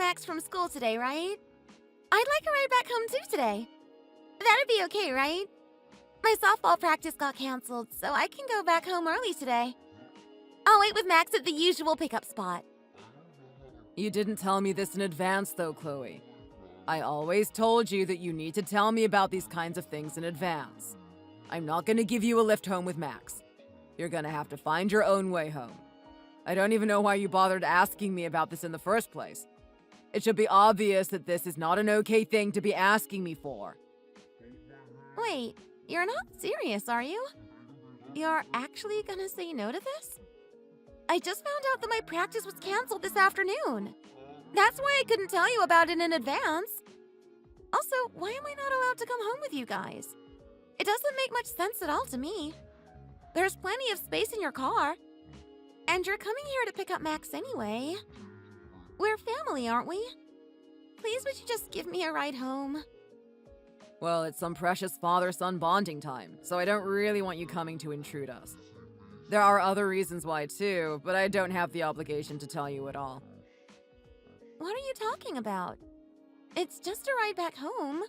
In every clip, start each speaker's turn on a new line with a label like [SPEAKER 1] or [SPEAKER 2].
[SPEAKER 1] Max from school today, right? I'd like a ride back home too today. That'd be okay, right? My softball practice got canceled, so I can go back home early today. I'll wait with Max at the usual pickup spot.
[SPEAKER 2] You didn't tell me this in advance, though, Chloe. I always told you that you need to tell me about these kinds of things in advance. I'm not gonna give you a lift home with Max. You're gonna have to find your own way home. I don't even know why you bothered asking me about this in the first place. It should be obvious that this is not an okay thing to be asking me for.
[SPEAKER 1] Wait, you're not serious, are you? You're actually gonna say no to this? I just found out that my practice was canceled this afternoon. That's why I couldn't tell you about it in advance. Also, why am I not allowed to come home with you guys? It doesn't make much sense at all to me. There's plenty of space in your car. And you're coming here to pick up Max anyway. We're family, aren't we? Please, would you just give me a ride home?
[SPEAKER 2] Well, it's some precious father-son bonding time, so I don't really want you coming to intrude us. There are other reasons why too, but I don't have the obligation to tell you at all.
[SPEAKER 1] What are you talking about? It's just a ride back home.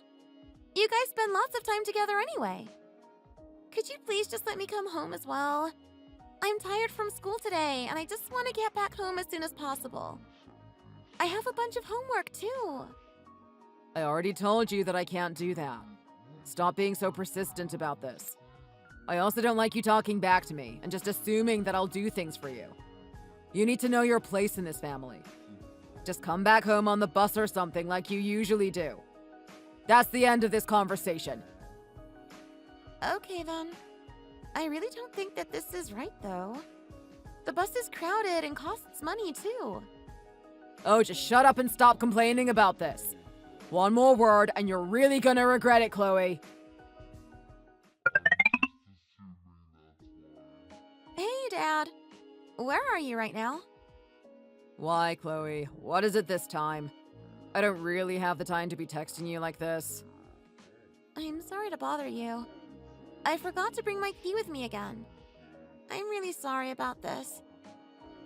[SPEAKER 1] You guys spend lots of time together anyway. Could you please just let me come home as well? I'm tired from school today, and I just want to get back home as soon as possible. I have a bunch of homework too.
[SPEAKER 2] I already told you that I can't do that. Stop being so persistent about this. I also don't like you talking back to me and just assuming that I'll do things for you. You need to know your place in this family. Just come back home on the bus or something like you usually do. That's the end of this conversation.
[SPEAKER 1] Okay then. I really don't think that this is right though. The bus is crowded and costs money too.
[SPEAKER 2] Oh, just shut up and stop complaining about this. One more word and you're really gonna regret it, Chloe.
[SPEAKER 1] Hey, Dad. Where are you right now?
[SPEAKER 2] Why, Chloe? What is it this time? I don't really have the time to be texting you like this.
[SPEAKER 1] I'm sorry to bother you. I forgot to bring my key with me again. I'm really sorry about this.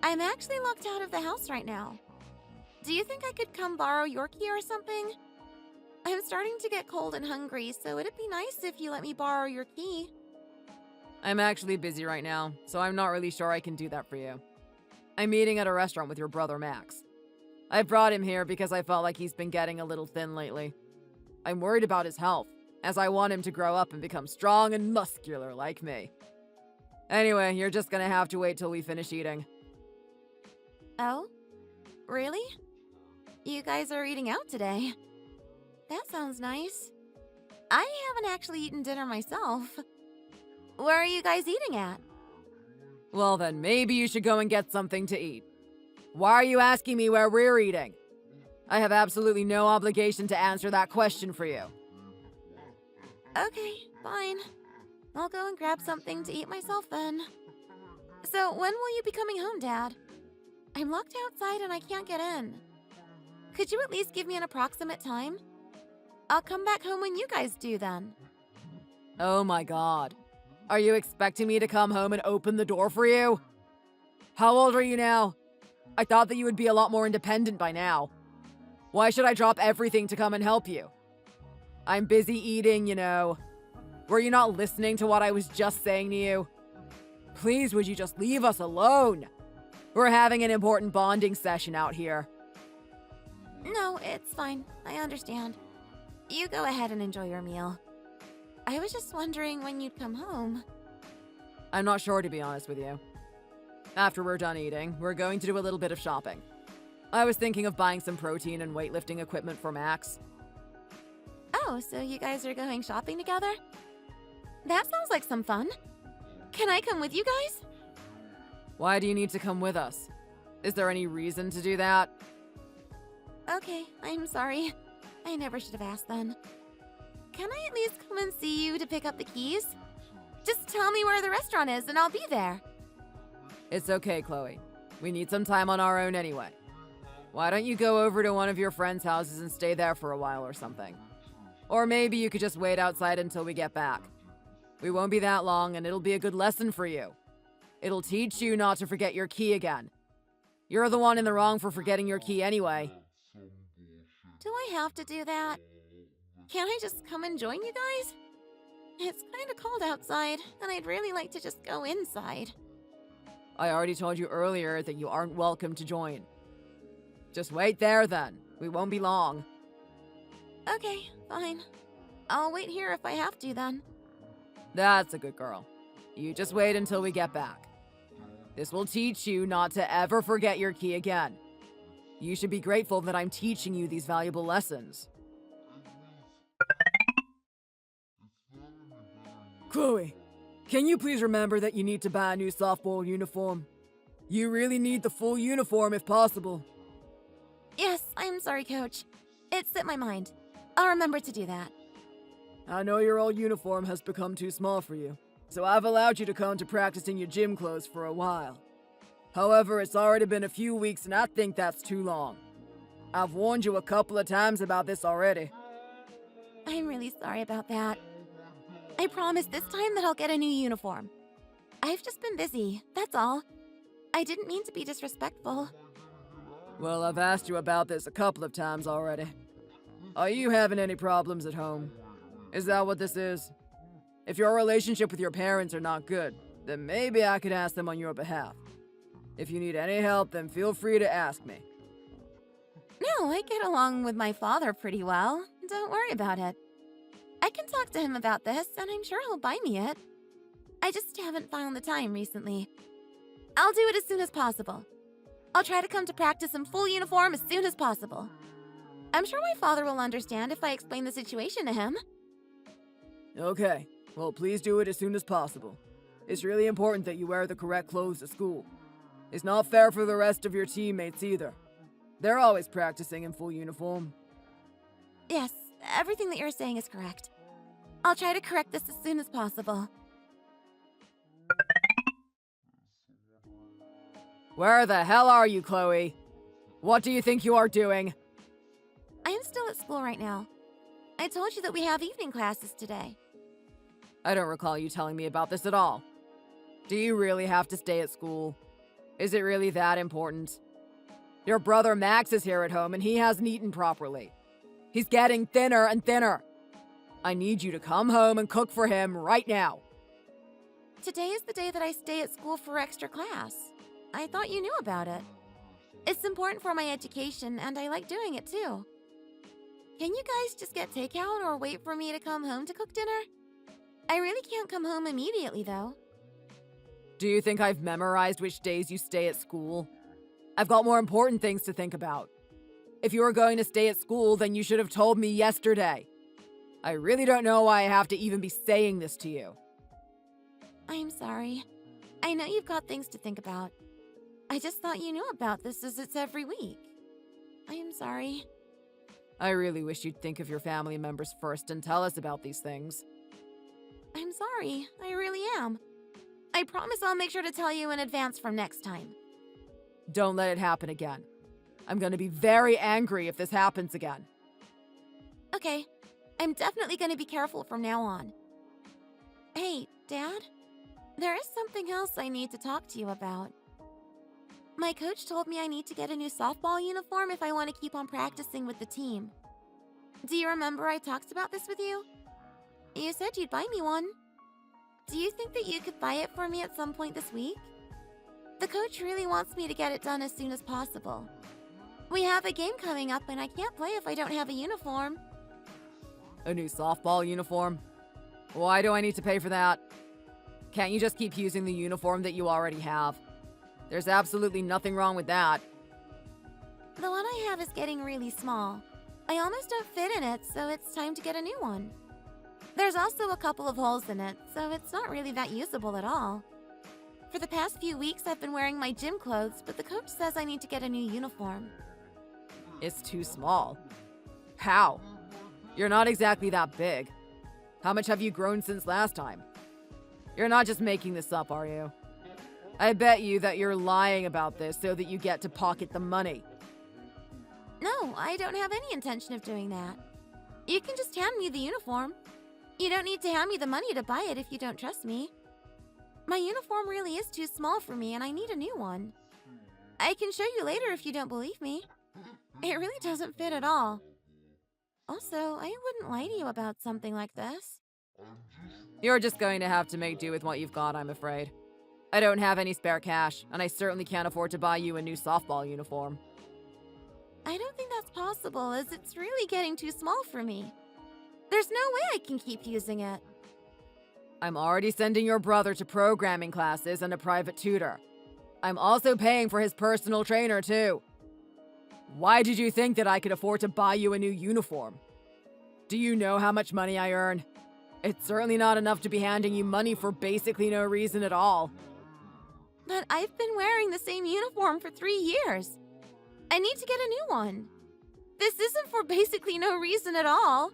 [SPEAKER 1] I'm actually locked out of the house right now. Do you think I could come borrow your key or something? I'm starting to get cold and hungry, so it'd be nice if you let me borrow your key.
[SPEAKER 2] I'm actually busy right now, so I'm not really sure I can do that for you. I'm eating at a restaurant with your brother Max. I brought him here because I felt like he's been getting a little thin lately. I'm worried about his health, as I want him to grow up and become strong and muscular like me. Anyway, you're just gonna have to wait till we finish eating.
[SPEAKER 1] Oh? Really? You guys are eating out today. That sounds nice. I haven't actually eaten dinner myself. Where are you guys eating at?
[SPEAKER 2] Well then, maybe you should go and get something to eat. Why are you asking me where we're eating? I have absolutely no obligation to answer that question for you.
[SPEAKER 1] Okay, fine. I'll go and grab something to eat myself then. So, when will you be coming home, Dad? I'm locked outside and I can't get in. Could you at least give me an approximate time? I'll come back home when you guys do then.
[SPEAKER 2] Oh my god. Are you expecting me to come home and open the door for you? How old are you now? I thought that you would be a lot more independent by now. Why should I drop everything to come and help you? I'm busy eating, you know. Were you not listening to what I was just saying to you? Please, would you just leave us alone? We're having an important bonding session out here.
[SPEAKER 1] No, it's fine. I understand. You go ahead and enjoy your meal. I was just wondering when you'd come home.
[SPEAKER 2] I'm not sure, to be honest with you. After we're done eating, we're going to do a little bit of shopping. I was thinking of buying some protein and weightlifting equipment for Max.
[SPEAKER 1] Oh, so you guys are going shopping together? That sounds like some fun. Can I come with you guys?
[SPEAKER 2] Why do you need to come with us? Is there any reason to do that?
[SPEAKER 1] Okay, I'm sorry. I never should have asked then. Can I at least come and see you to pick up the keys? Just tell me where the restaurant is and I'll be there.
[SPEAKER 2] It's okay, Chloe. We need some time on our own anyway. Why don't you go over to one of your friends' houses and stay there for a while or something? Or maybe you could just wait outside until we get back. We won't be that long and it'll be a good lesson for you. It'll teach you not to forget your key again. You're the one in the wrong for forgetting your key anyway.
[SPEAKER 1] Do I have to do that? Can't I just come and join you guys? It's kind of cold outside, and I'd really like to just go inside.
[SPEAKER 2] I already told you earlier that you aren't welcome to join. Just wait there then. We won't be long.
[SPEAKER 1] Okay, fine. I'll wait here if I have to then.
[SPEAKER 2] That's a good girl. You just wait until we get back. This will teach you not to ever forget your key again. You should be grateful that I'm teaching you these valuable lessons. Chloe, can you please remember that you need to buy a new softball uniform? You really need the full uniform if possible.
[SPEAKER 1] Yes, I'm sorry, Coach. It slipped my mind. I'll remember to do that.
[SPEAKER 2] I know your old uniform has become too small for you, so I've allowed you to come to practice in your gym clothes for a while. However, it's already been a few weeks and I think that's too long. I've warned you a couple of times about this already.
[SPEAKER 1] I'm really sorry about that. I promise this time that I'll get a new uniform. I've just been busy, that's all. I didn't mean to be disrespectful.
[SPEAKER 2] Well, I've asked you about this a couple of times already. Are you having any problems at home? Is that what this is? If your relationship with your parents are not good, then maybe I could ask them on your behalf. If you need any help, then feel free to ask me.
[SPEAKER 1] No, I get along with my father pretty well. Don't worry about it. I can talk to him about this, and I'm sure he'll buy me it. I just haven't found the time recently. I'll do it as soon as possible. I'll try to come to practice in full uniform as soon as possible. I'm sure my father will understand if I explain the situation to him.
[SPEAKER 2] Okay, well, please do it as soon as possible. It's really important that you wear the correct clothes to school. It's not fair for the rest of your teammates either. They're always practicing in full uniform.
[SPEAKER 1] Yes, everything that you're saying is correct. I'll try to correct this as soon as possible.
[SPEAKER 2] Where the hell are you, Chloe? What do you think you are doing?
[SPEAKER 1] I am still at school right now. I told you that we have evening classes today.
[SPEAKER 2] I don't recall you telling me about this at all. Do you really have to stay at school? Is it really that important? Your brother Max is here at home and he hasn't eaten properly. He's getting thinner and thinner. I need you to come home and cook for him right now.
[SPEAKER 1] Today is the day that I stay at school for extra class. I thought you knew about it. It's important for my education and I like doing it too. Can you guys just get takeout or wait for me to come home to cook dinner? I really can't come home immediately though.
[SPEAKER 2] Do you think I've memorized which days you stay at school? I've got more important things to think about. If you were going to stay at school, then you should have told me yesterday. I really don't know why I have to even be saying this to you.
[SPEAKER 1] I'm sorry. I know you've got things to think about. I just thought you knew about this as it's every week. I am sorry.
[SPEAKER 2] I really wish you'd think of your family members first and tell us about these things.
[SPEAKER 1] I'm sorry. I really am. I promise I'll make sure to tell you in advance from next time.
[SPEAKER 2] Don't let it happen again. I'm gonna be very angry if this happens again.
[SPEAKER 1] Okay. I'm definitely going to be careful from now on. Hey, Dad? There is something else I need to talk to you about. My coach told me I need to get a new softball uniform if I want to keep on practicing with the team. Do you remember I talked about this with you? You said you'd buy me one. Do you think that you could buy it for me at some point this week? The coach really wants me to get it done as soon as possible. We have a game coming up and I can't play if I don't have a uniform.
[SPEAKER 2] A new softball uniform? Why do I need to pay for that? Can't you just keep using the uniform that you already have? There's absolutely nothing wrong with that.
[SPEAKER 1] The one I have is getting really small. I almost don't fit in it, so it's time to get a new one. There's also a couple of holes in it, so it's not really that usable at all. For the past few weeks, I've been wearing my gym clothes, but the coach says I need to get a new uniform.
[SPEAKER 2] It's too small. How? You're not exactly that big. How much have you grown since last time? You're not just making this up, are you? I bet you that you're lying about this so that you get to pocket the money.
[SPEAKER 1] No, I don't have any intention of doing that. You can just hand me the uniform. You don't need to hand me the money to buy it if you don't trust me. My uniform really is too small for me and I need a new one. I can show you later if you don't believe me. It really doesn't fit at all. Also, I wouldn't lie to you about something like this.
[SPEAKER 2] You're just going to have to make do with what you've got, I'm afraid. I don't have any spare cash, and I certainly can't afford to buy you a new softball uniform.
[SPEAKER 1] I don't think that's possible, as it's really getting too small for me. There's no way I can keep using it.
[SPEAKER 2] I'm already sending your brother to programming classes and a private tutor. I'm also paying for his personal trainer, too. Why did you think that I could afford to buy you a new uniform? Do you know how much money I earn? It's certainly not enough to be handing you money for basically no reason at all.
[SPEAKER 1] But I've been wearing the same uniform for 3 years. I need to get a new one. This isn't for basically no reason at all.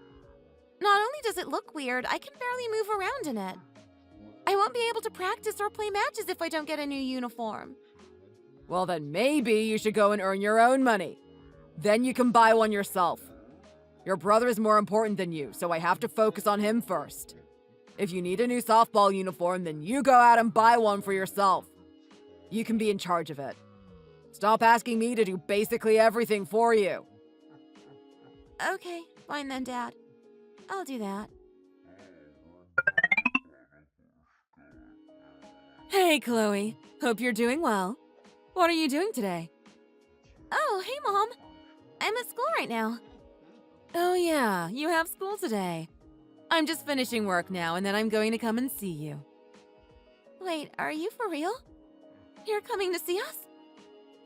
[SPEAKER 1] Not only does it look weird, I can barely move around in it. I won't be able to practice or play matches if I don't get a new uniform.
[SPEAKER 2] Well, then maybe you should go and earn your own money. Then you can buy one yourself. Your brother is more important than you, so I have to focus on him first. If you need a new softball uniform, then you go out and buy one for yourself. You can be in charge of it. Stop asking me to do basically everything for you.
[SPEAKER 1] Okay, fine then, Dad. I'll do that.
[SPEAKER 2] Hey, Chloe. Hope you're doing well. What are you doing today?
[SPEAKER 1] Oh, hey, Mom. I'm at school right now.
[SPEAKER 2] Oh yeah, you have school today. I'm just finishing work now, and then I'm going to come and see you.
[SPEAKER 1] Wait, are you for real? You're coming to see us?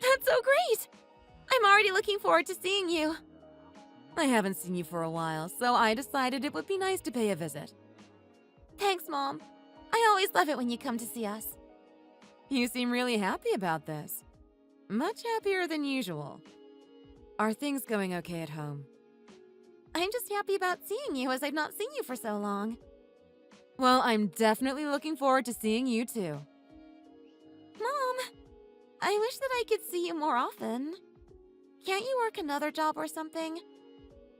[SPEAKER 1] That's so great! I'm already looking forward to seeing you.
[SPEAKER 2] I haven't seen you for a while, so I decided it would be nice to pay a visit.
[SPEAKER 1] Thanks, Mom. I always love it when you come to see us.
[SPEAKER 2] You seem really happy about this. Much happier than usual. Are things going okay at home?
[SPEAKER 1] I'm just happy about seeing you, as I've not seen you for so long.
[SPEAKER 2] Well, I'm definitely looking forward to seeing you too.
[SPEAKER 1] Mom, I wish that I could see you more often. Can't you work another job or something?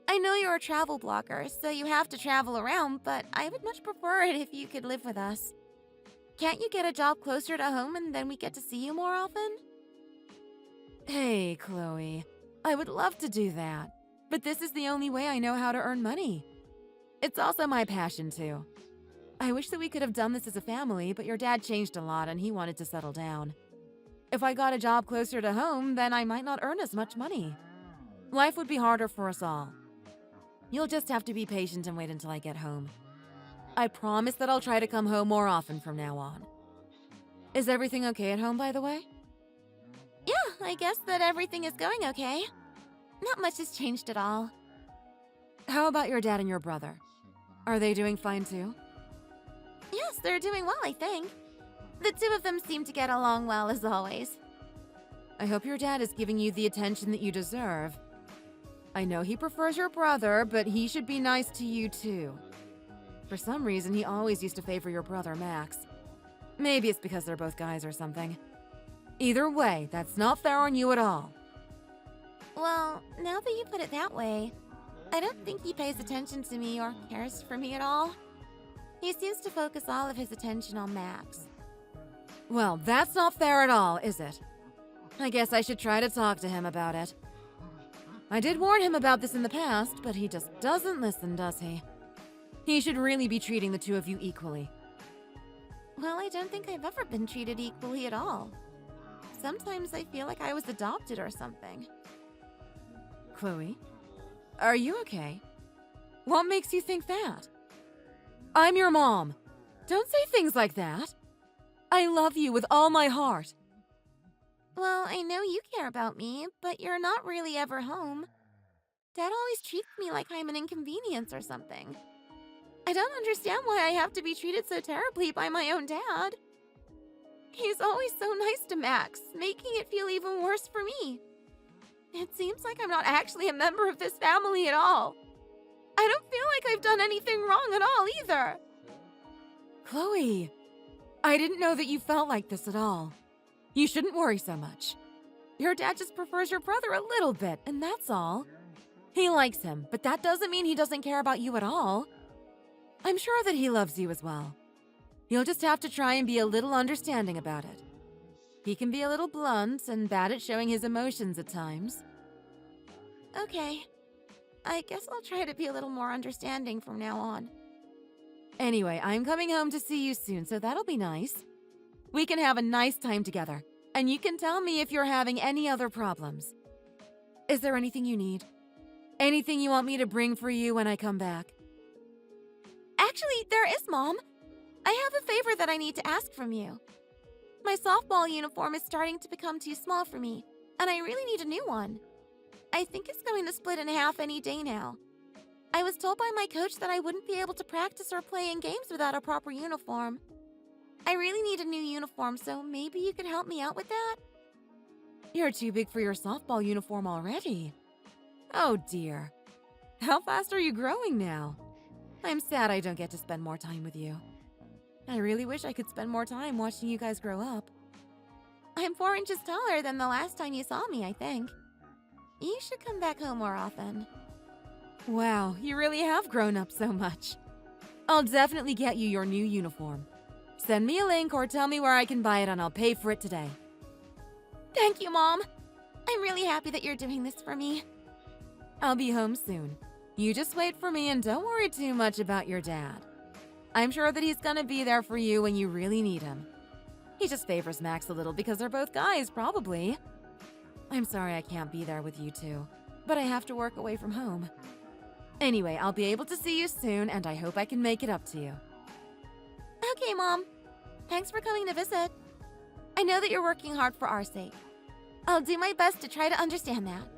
[SPEAKER 1] I know you're a travel blogger, so you have to travel around, but I would much prefer it if you could live with us. Can't you get a job closer to home and then we get to see you more often?
[SPEAKER 2] Hey, Chloe. I would love to do that, but this is the only way I know how to earn money. It's also my passion, too. I wish that we could have done this as a family, but your dad changed a lot and he wanted to settle down. If I got a job closer to home, then I might not earn as much money. Life would be harder for us all. You'll just have to be patient and wait until I get home. I promise that I'll try to come home more often from now on. Is everything okay at home, by the way?
[SPEAKER 1] Yeah, I guess that everything is going okay. Not much has changed at all.
[SPEAKER 2] How about your dad and your brother? Are they doing fine too?
[SPEAKER 1] Yes, they're doing well, I think. The two of them seem to get along well, as always.
[SPEAKER 2] I hope your dad is giving you the attention that you deserve. I know he prefers your brother, but he should be nice to you too. For some reason, he always used to favor your brother, Max. Maybe it's because they're both guys or something. Either way, that's not fair on you at all.
[SPEAKER 1] Well, now that you put it that way, I don't think he pays attention to me or cares for me at all. He seems to focus all of his attention on Max.
[SPEAKER 2] Well, that's not fair at all, is it? I guess I should try to talk to him about it. I did warn him about this in the past, but he just doesn't listen, does he? He should really be treating the two of you equally.
[SPEAKER 1] Well, I don't think I've ever been treated equally at all. Sometimes I feel like I was adopted or something.
[SPEAKER 2] Chloe, are you okay? What makes you think that? I'm your mom. Don't say things like that. I love you with all my heart.
[SPEAKER 1] Well, I know you care about me, but you're not really ever home. Dad always treats me like I'm an inconvenience or something. I don't understand why I have to be treated so terribly by my own dad. He's always so nice to Max, making it feel even worse for me. It seems like I'm not actually a member of this family at all. I don't feel like I've done anything wrong at all either.
[SPEAKER 2] Chloe, I didn't know that you felt like this at all. You shouldn't worry so much. Your dad just prefers your brother a little bit, and that's all. He likes him, but that doesn't mean he doesn't care about you at all. I'm sure that he loves you as well. You'll just have to try and be a little understanding about it. He can be a little blunt and bad at showing his emotions at times.
[SPEAKER 1] Okay. I guess I'll try to be a little more understanding from now on.
[SPEAKER 2] Anyway, I'm coming home to see you soon, so that'll be nice. We can have a nice time together, and you can tell me if you're having any other problems. Is there anything you need? Anything you want me to bring for you when I come back?
[SPEAKER 1] Actually, there is, Mom. I have a favor that I need to ask from you. My softball uniform is starting to become too small for me, and I really need a new one. I think it's going to split in half any day now. I was told by my coach that I wouldn't be able to practice or play in games without a proper uniform. I really need a new uniform, so maybe you could help me out with that?
[SPEAKER 2] You're too big for your softball uniform already. Oh dear. How fast are you growing now? I'm sad I don't get to spend more time with you. I really wish I could spend more time watching you guys grow up.
[SPEAKER 1] I'm 4 inches taller than the last time you saw me, I think. You should come back home more often.
[SPEAKER 2] Wow, you really have grown up so much. I'll definitely get you your new uniform. Send me a link or tell me where I can buy it and I'll pay for it today.
[SPEAKER 1] Thank you, Mom. I'm really happy that you're doing this for me.
[SPEAKER 2] I'll be home soon. You just wait for me and don't worry too much about your dad. I'm sure that he's gonna be there for you when you really need him. He just favors Max a little because they're both guys, probably. I'm sorry I can't be there with you two, but I have to work away from home. Anyway, I'll be able to see you soon, and I hope I can make it up to you.
[SPEAKER 1] Okay, Mom. Thanks for coming to visit. I know that you're working hard for our sake. I'll do my best to try to understand that.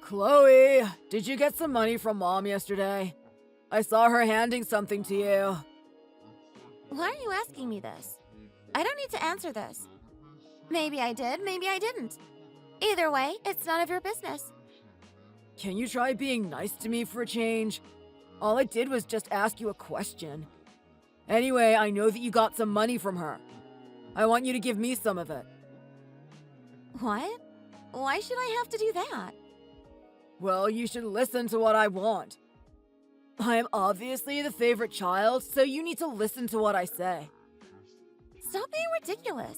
[SPEAKER 2] Chloe, did you get some money from Mom yesterday? I saw her handing something to you.
[SPEAKER 1] Why are you asking me this? I don't need to answer this. Maybe I did, maybe I didn't. Either way, it's none of your business.
[SPEAKER 2] Can you try being nice to me for a change? All I did was just ask you a question. Anyway, I know that you got some money from her. I want you to give me some of it.
[SPEAKER 1] What? Why should I have to do that?
[SPEAKER 2] Well, you should listen to what I want. I am obviously the favorite child, so you need to listen to what I say.
[SPEAKER 1] Stop being ridiculous.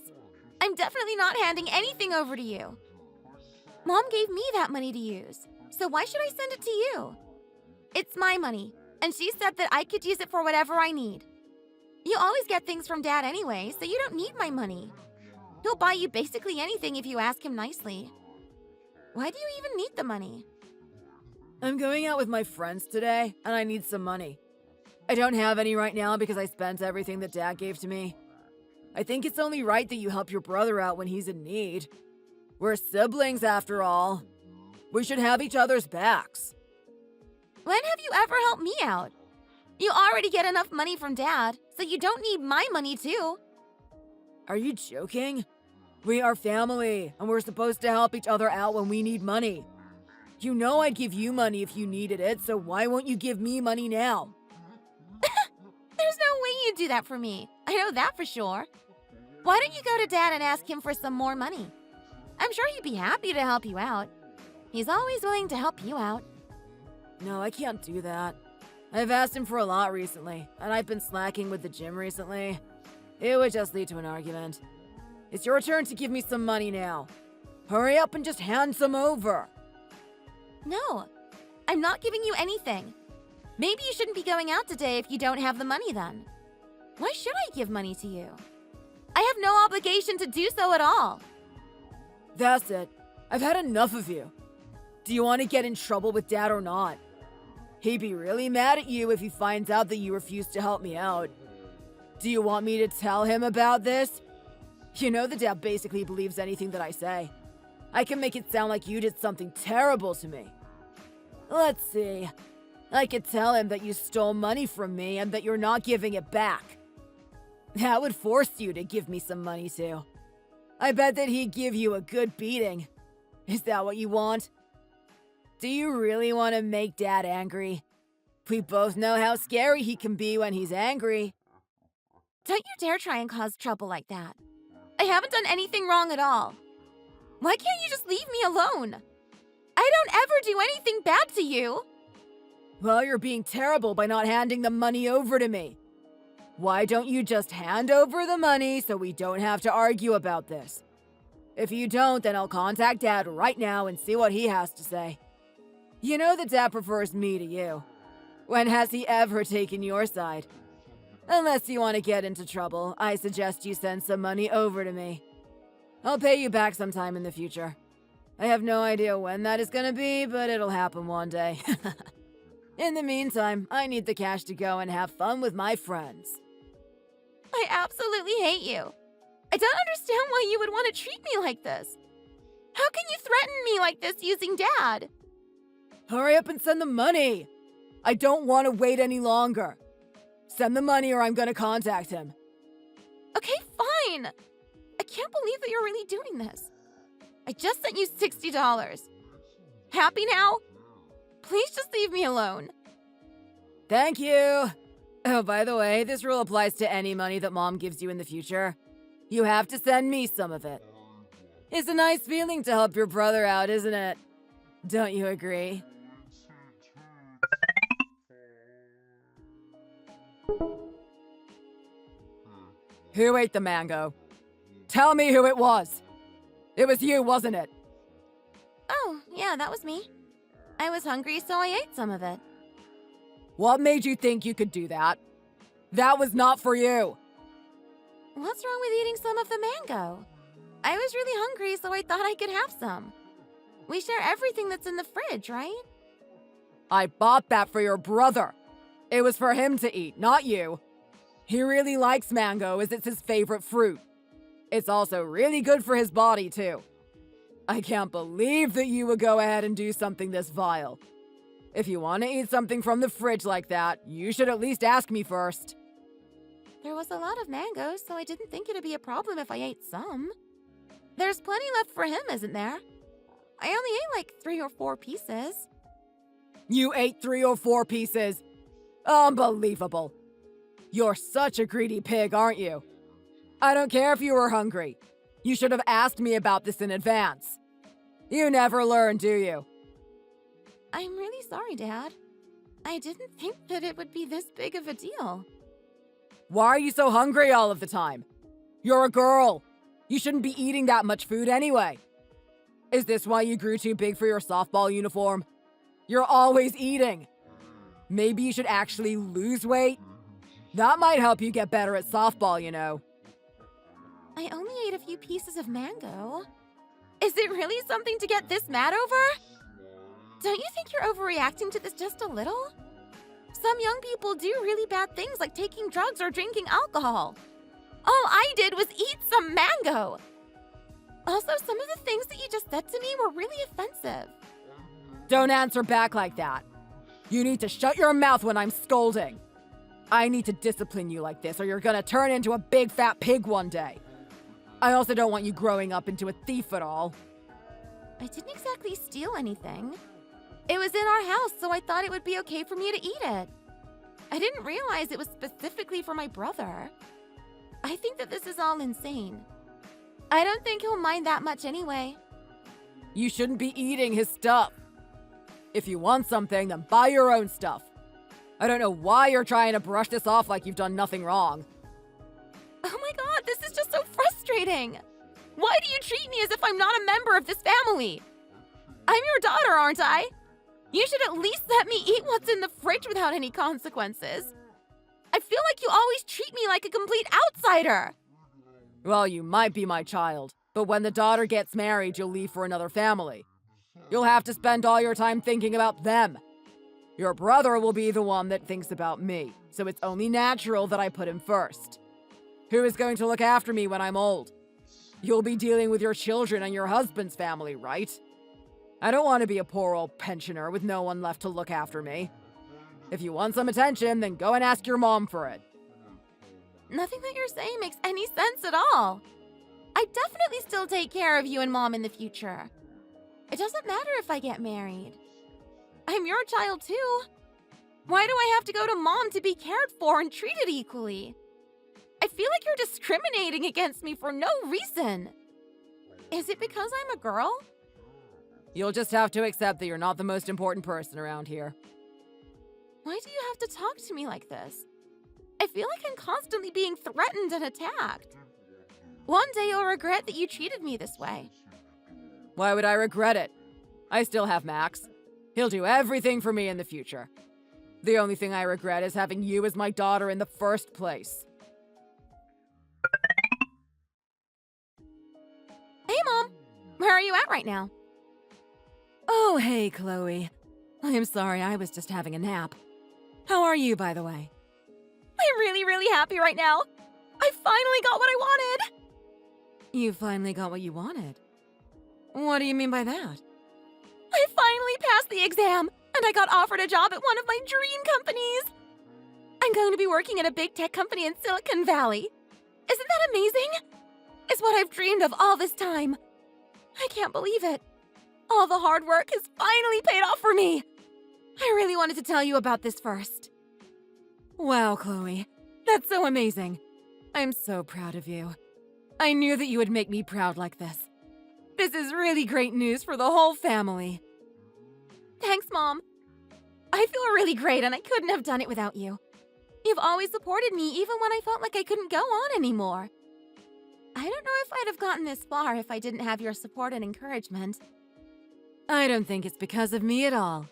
[SPEAKER 1] I'm definitely not handing anything over to you. Mom gave me that money to use, so why should I send it to you? It's my money, and she said that I could use it for whatever I need. You always get things from Dad anyway, so you don't need my money. He'll buy you basically anything if you ask him nicely. Why do you even need the money?
[SPEAKER 2] I'm going out with my friends today, and I need some money. I don't have any right now because I spent everything that Dad gave to me. I think it's only right that you help your brother out when he's in need. We're siblings, after all. We should have each other's backs.
[SPEAKER 1] When have you ever helped me out? You already get enough money from Dad, so you don't need my money too.
[SPEAKER 2] Are you joking? We are family, and we're supposed to help each other out when we need money. You know I'd give you money if you needed it, so why won't you give me money now?
[SPEAKER 1] There's no way you'd do that for me. I know that for sure. Why don't you go to Dad and ask him for some more money? I'm sure he'd be happy to help you out. He's always willing to help you out.
[SPEAKER 2] No, I can't do that. I've asked him for a lot recently, and I've been slacking with the gym recently. It would just lead to an argument. It's your turn to give me some money now. Hurry up and just hand some over.
[SPEAKER 1] No, I'm not giving you anything. Maybe you shouldn't be going out today if you don't have the money then. Why should I give money to you? I have no obligation to do so at all.
[SPEAKER 2] That's it. I've had enough of you. Do you want to get in trouble with Dad or not? He'd be really mad at you if he finds out that you refuse to help me out. Do you want me to tell him about this? You know that Dad basically believes anything that I say. I can make it sound like you did something terrible to me. Let's see. I could tell him that you stole money from me and that you're not giving it back. That would force you to give me some money too. I bet that he'd give you a good beating. Is that what you want? Do you really want to make Dad angry? We both know how scary he can be when he's angry.
[SPEAKER 1] Don't you dare try and cause trouble like that. I haven't done anything wrong at all. Why can't you just leave me alone? I don't ever do anything bad to you.
[SPEAKER 2] Well, you're being terrible by not handing the money over to me. Why don't you just hand over the money so we don't have to argue about this? If you don't, then I'll contact Dad right now and see what he has to say. You know that Dad prefers me to you. When has he ever taken your side? Unless you want to get into trouble, I suggest you send some money over to me. I'll pay you back sometime in the future. I have no idea when that is gonna be, but it'll happen one day. In the meantime, I need the cash to go and have fun with my friends.
[SPEAKER 1] I absolutely hate you. I don't understand why you would want to treat me like this. How can you threaten me like this using Dad?
[SPEAKER 2] Hurry up and send the money! I don't want to wait any longer. Send the money or I'm gonna contact him.
[SPEAKER 1] Okay, fine. I can't believe that you're really doing this. I just sent you $60. Happy now? Please just leave me alone.
[SPEAKER 2] Thank you. Oh, by the way, this rule applies to any money that Mom gives you in the future. You have to send me some of it. It's a nice feeling to help your brother out, isn't it? Don't you agree? Who ate the mango? Tell me who it was. It was you, wasn't it?
[SPEAKER 1] Oh, yeah, that was me. I was hungry, so I ate some of it.
[SPEAKER 2] What made you think you could do that? That was not for you.
[SPEAKER 1] What's wrong with eating some of the mango? I was really hungry, so I thought I could have some. We share everything that's in the fridge, right?
[SPEAKER 2] I bought that for your brother. It was for him to eat, not you. He really likes mango as it's his favorite fruit. It's also really good for his body, too. I can't believe that you would go ahead and do something this vile. If you want to eat something from the fridge like that, you should at least ask me first.
[SPEAKER 1] There was a lot of mangoes, so I didn't think it'd be a problem if I ate some. There's plenty left for him, isn't there? I only ate like 3 or 4 pieces.
[SPEAKER 2] You ate 3 or 4 pieces? Unbelievable. You're such a greedy pig, aren't you? I don't care if you were hungry. You should have asked me about this in advance. You never learn, do you?
[SPEAKER 1] I'm really sorry, Dad. I didn't think that it would be this big of a deal.
[SPEAKER 2] Why are you so hungry all of the time? You're a girl. You shouldn't be eating that much food anyway. Is this why you grew too big for your softball uniform? You're always eating. Maybe you should actually lose weight? That might help you get better at softball, you know.
[SPEAKER 1] I only ate a few pieces of mango. Is it really something to get this mad over? Don't you think you're overreacting to this just a little? Some young people do really bad things like taking drugs or drinking alcohol. All I did was eat some mango. Also, some of the things that you just said to me were really offensive.
[SPEAKER 2] Don't answer back like that. You need to shut your mouth when I'm scolding. I need to discipline you like this or you're gonna turn into a big fat pig one day. I also don't want you growing up into a thief at all.
[SPEAKER 1] I didn't exactly steal anything. It was in our house, so I thought it would be okay for me to eat it. I didn't realize it was specifically for my brother. I think that this is all insane. I don't think he'll mind that much anyway.
[SPEAKER 2] You shouldn't be eating his stuff. If you want something, then buy your own stuff. I don't know why you're trying to brush this off like you've done nothing wrong.
[SPEAKER 1] Oh my god, this is just so frustrating! Why do you treat me as if I'm not a member of this family? I'm your daughter, aren't I? You should at least let me eat what's in the fridge without any consequences. I feel like you always treat me like a complete outsider.
[SPEAKER 2] Well, you might be my child, but when the daughter gets married, you'll leave for another family. You'll have to spend all your time thinking about them. Your brother will be the one that thinks about me, so it's only natural that I put him first. Who is going to look after me when I'm old? You'll be dealing with your children and your husband's family, right? I don't want to be a poor old pensioner with no one left to look after me. If you want some attention, then go and ask your mom for it.
[SPEAKER 1] Nothing that you're saying makes any sense at all. I definitely still take care of you and Mom in the future. It doesn't matter if I get married. I'm your child too. Why do I have to go to Mom to be cared for and treated equally? I feel like you're discriminating against me for no reason. Is it because I'm a girl?
[SPEAKER 2] You'll just have to accept that you're not the most important person around here.
[SPEAKER 1] Why do you have to talk to me like this? I feel like I'm constantly being threatened and attacked. One day you'll regret that you treated me this way.
[SPEAKER 2] Why would I regret it? I still have Max. He'll do everything for me in the future. The only thing I regret is having you as my daughter in the first place.
[SPEAKER 1] Hey, Mom. Where are you at right now?
[SPEAKER 2] Oh, hey, Chloe. I'm sorry, I was just having a nap. How are you, by the way?
[SPEAKER 1] I'm really, really happy right now. I finally got what I wanted.
[SPEAKER 2] You finally got what you wanted? What do you mean by that?
[SPEAKER 1] I finally passed the exam, and I got offered a job at one of my dream companies. I'm going to be working at a big tech company in Silicon Valley. Isn't that amazing? It's what I've dreamed of all this time. I can't believe it. All the hard work has finally paid off for me. I really wanted to tell you about this first.
[SPEAKER 2] Wow, Chloe. That's so amazing. I'm so proud of you. I knew that you would make me proud like this. This is really great news for the whole family.
[SPEAKER 1] Thanks, Mom. I feel really great, and I couldn't have done it without you. You've always supported me even when I felt like I couldn't go on anymore. I don't know if I'd have gotten this far if I didn't have your support and encouragement.
[SPEAKER 2] I don't think it's because of me at all.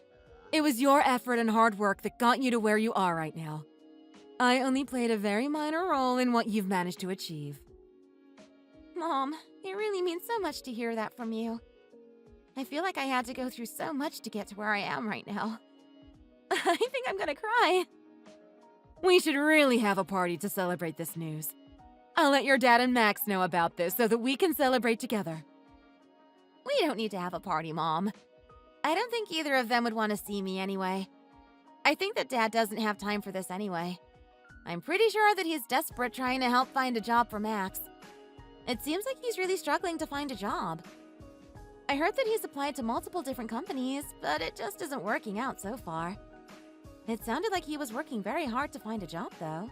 [SPEAKER 2] It was your effort and hard work that got you to where you are right now. I only played a very minor role in what you've managed to achieve.
[SPEAKER 1] Mom, it really means so much to hear that from you. I feel like I had to go through so much to get to where I am right now. I think I'm gonna cry.
[SPEAKER 2] We should really have a party to celebrate this news. I'll let your dad and Max know about this so that we can celebrate together.
[SPEAKER 1] We don't need to have a party, Mom. I don't think either of them would want to see me anyway. I think that Dad doesn't have time for this anyway. I'm pretty sure that he's desperate trying to help find a job for Max. It seems like he's really struggling to find a job. I heard that he's applied to multiple different companies, but it just isn't working out so far. It sounded like he was working very hard to find a job, though.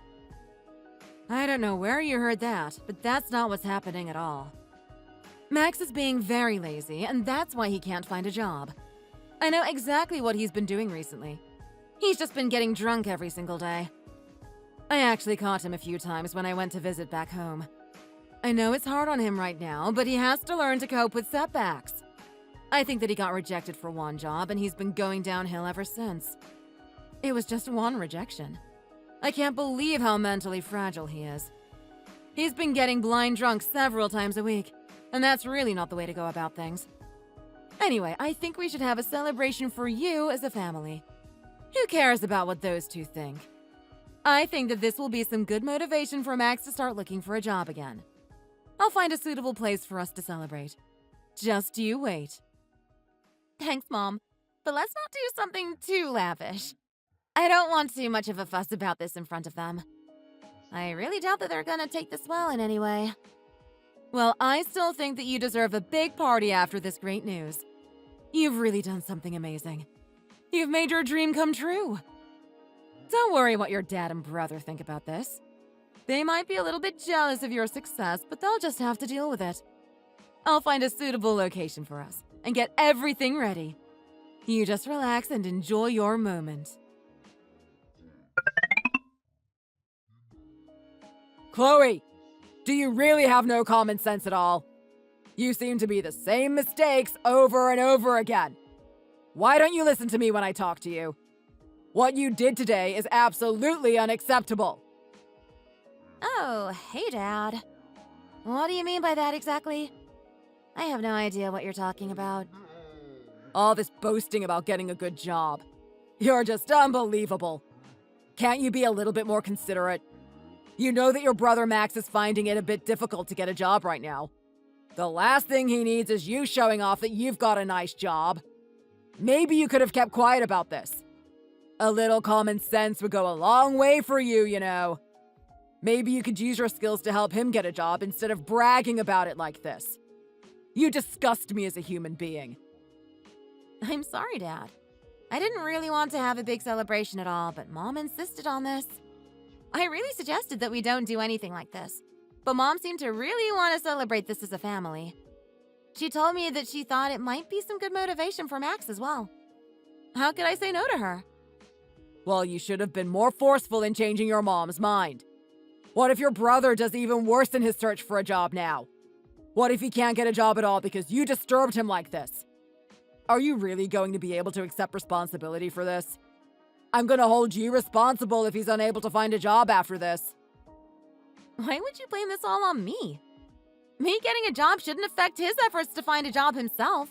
[SPEAKER 2] I don't know where you heard that, but that's not what's happening at all. Max is being very lazy, and that's why he can't find a job. I know exactly what he's been doing recently. He's just been getting drunk every single day. I actually caught him a few times when I went to visit back home. I know it's hard on him right now, but he has to learn to cope with setbacks. I think that he got rejected for one job, and he's been going downhill ever since. It was just one rejection. I can't believe how mentally fragile he is. He's been getting blind drunk several times a week, and that's really not the way to go about things. Anyway, I think we should have a celebration for you as a family. Who cares about what those two think? I think that this will be some good motivation for Max to start looking for a job again. I'll find a suitable place for us to celebrate. Just you wait.
[SPEAKER 1] Thanks, Mom. But let's not do something too lavish. I don't want too much of a fuss about this in front of them. I really doubt that they're gonna take this well in any way.
[SPEAKER 2] Well, I still think that you deserve a big party after this great news. You've really done something amazing. You've made your dream come true. Don't worry what your dad and brother think about this. They might be a little bit jealous of your success, but they'll just have to deal with it. I'll find a suitable location for us and get everything ready. You just relax and enjoy your moment. Chloe, do you really have no common sense at all? You seem to be the same mistakes over and over again. Why don't you listen to me when I talk to you? What you did today is absolutely unacceptable.
[SPEAKER 1] Oh, hey, Dad. What do you mean by that exactly? I have no idea what you're talking about.
[SPEAKER 2] All this boasting about getting a good job. You're just unbelievable. Can't you be a little bit more considerate? You know that your brother Max is finding it a bit difficult to get a job right now. The last thing he needs is you showing off that you've got a nice job. Maybe you could have kept quiet about this. A little common sense would go a long way for you, you know. Maybe you could use your skills to help him get a job instead of bragging about it like this. You disgust me as a human being.
[SPEAKER 1] I'm sorry, Dad. I didn't really want to have a big celebration at all, but Mom insisted on this. I really suggested that we don't do anything like this, but Mom seemed to really want to celebrate this as a family. She told me that she thought it might be some good motivation for Max as well. How could I say no to her?
[SPEAKER 2] Well, you should have been more forceful in changing your mom's mind. What if your brother does even worse in his search for a job now? What if he can't get a job at all because you disturbed him like this? Are you really going to be able to accept responsibility for this? I'm gonna hold you responsible if he's unable to find a job after this.
[SPEAKER 1] Why would you blame this all on me? Me getting a job shouldn't affect his efforts to find a job himself.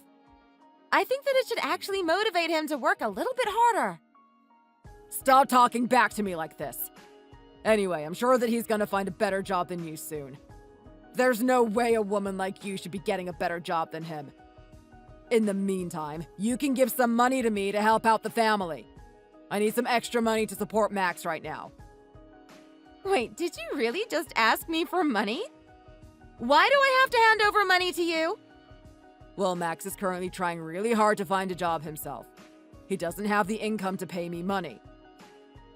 [SPEAKER 1] I think that it should actually motivate him to work a little bit harder.
[SPEAKER 2] Stop talking back to me like this. Anyway, I'm sure that he's gonna find a better job than you soon. There's no way a woman like you should be getting a better job than him. In the meantime, you can give some money to me to help out the family. I need some extra money to support Max right now.
[SPEAKER 1] Wait, did you really just ask me for money? Why do I have to hand over money to you?
[SPEAKER 2] Well, Max is currently trying really hard to find a job himself. He doesn't have the income to pay me money.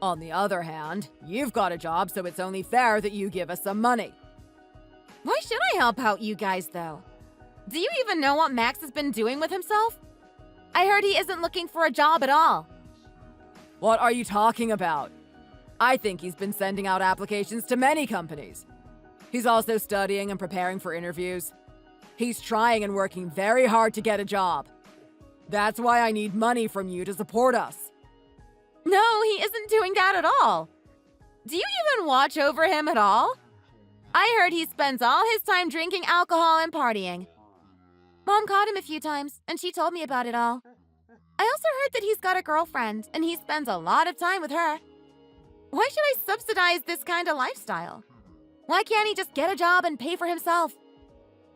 [SPEAKER 2] On the other hand, you've got a job, so it's only fair that you give us some money.
[SPEAKER 1] Why should I help out you guys, though? Do you even know what Max has been doing with himself? I heard he isn't looking for a job at all.
[SPEAKER 2] What are you talking about? I think he's been sending out applications to many companies. He's also studying and preparing for interviews. He's trying and working very hard to get a job. That's why I need money from you to support us.
[SPEAKER 1] No, he isn't doing that at all. Do you even watch over him at all? I heard he spends all his time drinking alcohol and partying. Mom caught him a few times, and she told me about it all. I also heard that he's got a girlfriend, and he spends a lot of time with her. Why should I subsidize this kind of lifestyle? Why can't he just get a job and pay for himself?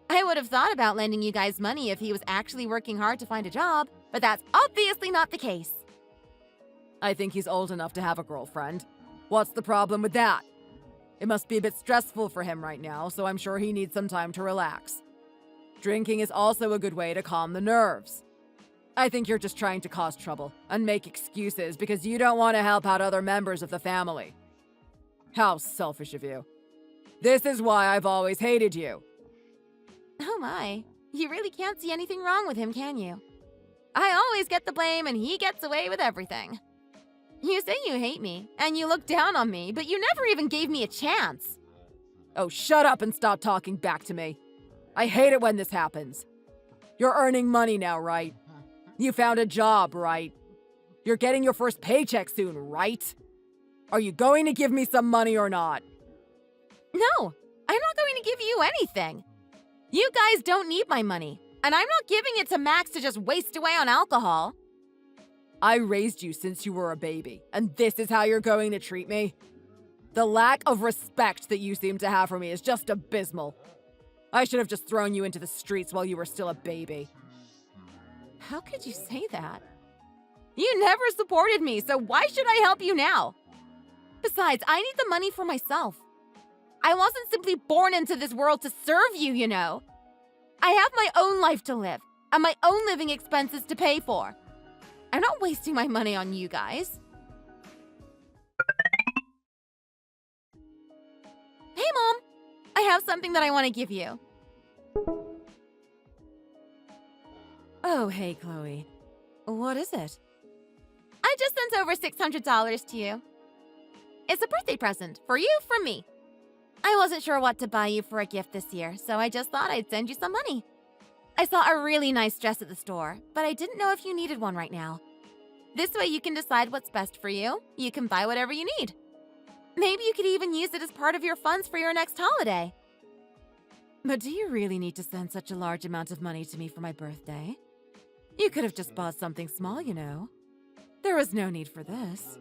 [SPEAKER 1] I would have thought about lending you guys money if he was actually working hard to find a job, but that's obviously not the case.
[SPEAKER 2] I think he's old enough to have a girlfriend. What's the problem with that? It must be a bit stressful for him right now, so I'm sure he needs some time to relax. Drinking is also a good way to calm the nerves. I think you're just trying to cause trouble and make excuses because you don't want to help out other members of the family. How selfish of you. This is why I've always hated you.
[SPEAKER 1] Oh my, you really can't see anything wrong with him, can you? I always get the blame and he gets away with everything. You say you hate me, and you look down on me, but you never even gave me a chance.
[SPEAKER 2] Oh, shut up and stop talking back to me. I hate it when this happens. You're earning money now, right? You found a job, right? You're getting your first paycheck soon, right? Are you going to give me some money or not?
[SPEAKER 1] No, I'm not going to give you anything. You guys don't need my money, and I'm not giving it to Max to just waste away on alcohol.
[SPEAKER 2] I raised you since you were a baby, and this is how you're going to treat me? The lack of respect that you seem to have for me is just abysmal. I should have just thrown you into the streets while you were still a baby.
[SPEAKER 1] How could you say that? You never supported me, so why should I help you now? Besides, I need the money for myself. I wasn't simply born into this world to serve you, you know. I have my own life to live, and my own living expenses to pay for. I'm not wasting my money on you guys. Hey, Mom! I have something that I want to give you.
[SPEAKER 2] Oh, hey, Chloe. What is it?
[SPEAKER 1] I just sent over $600 to you. It's a birthday present for you from me. I wasn't sure what to buy you for a gift this year, so I just thought I'd send you some money. I saw a really nice dress at the store, but I didn't know if you needed one right now. This way you can decide what's best for you. You can buy whatever you need. Maybe you could even use it as part of your funds for your next holiday.
[SPEAKER 2] But do you really need to send such a large amount of money to me for my birthday? You could have just bought something small, you know. There was no need for this.